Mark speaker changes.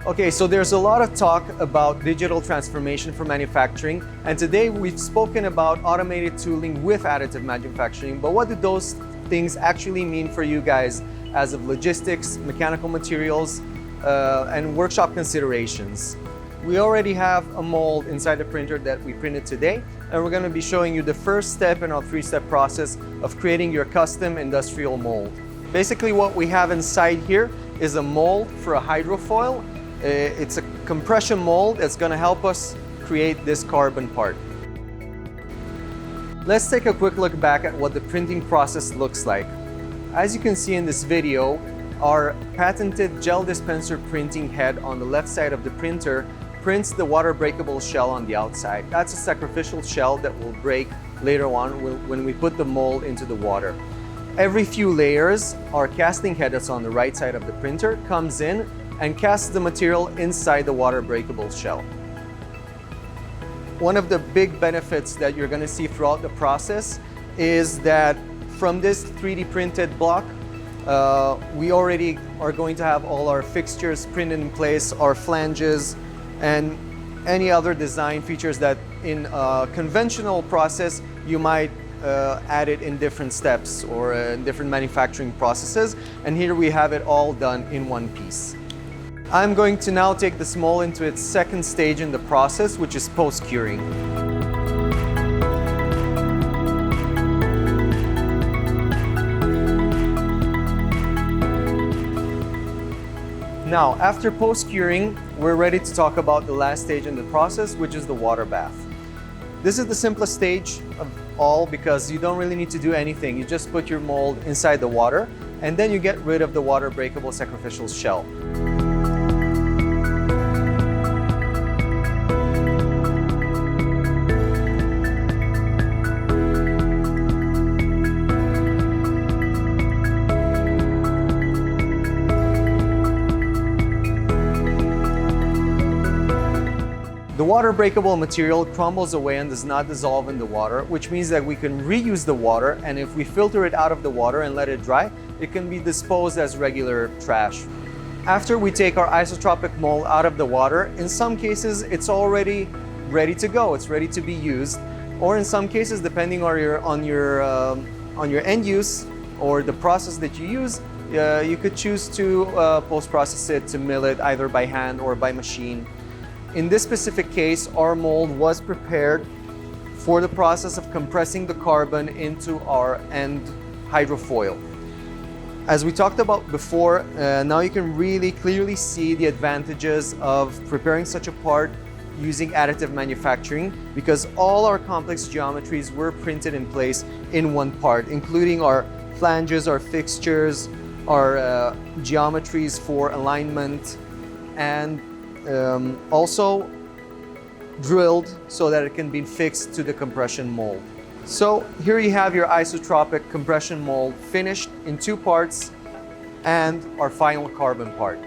Speaker 1: Okay, so there's a lot of talk about digital transformation for manufacturing, and today we've spoken about automated tooling with additive manufacturing, but what do those things actually mean for you guys as of logistics, mechanical materials, and workshop considerations? We already have a mold inside the printer that we printed today, and we're going to be showing you the first step in our three-step process of creating your custom industrial mold. Basically what we have inside here is a mold for a hydrofoil. It's a compression mold that's going to help us create this carbon part. Let's take a quick look back at what the printing process looks like. As you can see in this video, our patented gel dispenser printing head on the left side of the printer prints the water breakable shell on the outside. That's a sacrificial shell that will break later on when we put the mold into the water. Every few layers, our casting head that's on the right side of the printer comes in and casts the material inside the water breakable shell. One of the big benefits that you're going to see throughout the process is that from this 3D printed block, we already are going to have all our fixtures printed in place, our flanges, and any other design features that in a conventional process you might add it in different steps or in different manufacturing processes. And here we have it all done in one piece. I'm going to now take this mold into its second stage in the process, which is post-curing. Now, after post-curing, we're ready to talk about the last stage in the process, which is the water bath. This is the simplest stage of all because you don't really need to do anything. You just put your mold inside the water and then you get rid of the water breakable sacrificial shell. The water breakable material crumbles away and does not dissolve in the water, which means that we can reuse the water, and if we filter it out of the water and let it dry, it can be disposed as regular trash. After we take our isotropic mold out of the water, in some cases it's already ready to go, it's ready to be used, or in some cases, depending on your end use or the process that you use, you could choose to post-process it, to mill it either by hand or by machine. In this specific case, our mold was prepared for the process of compressing the carbon into our end hydrofoil. As we talked about before, now you can really clearly see the advantages of preparing such a part using additive manufacturing because all our complex geometries were printed in place in one part, including our flanges, our fixtures, our geometries for alignment, and also drilled so that it can be fixed to the compression mold. So here you have your isotropic compression mold finished in two parts and our final carbon part.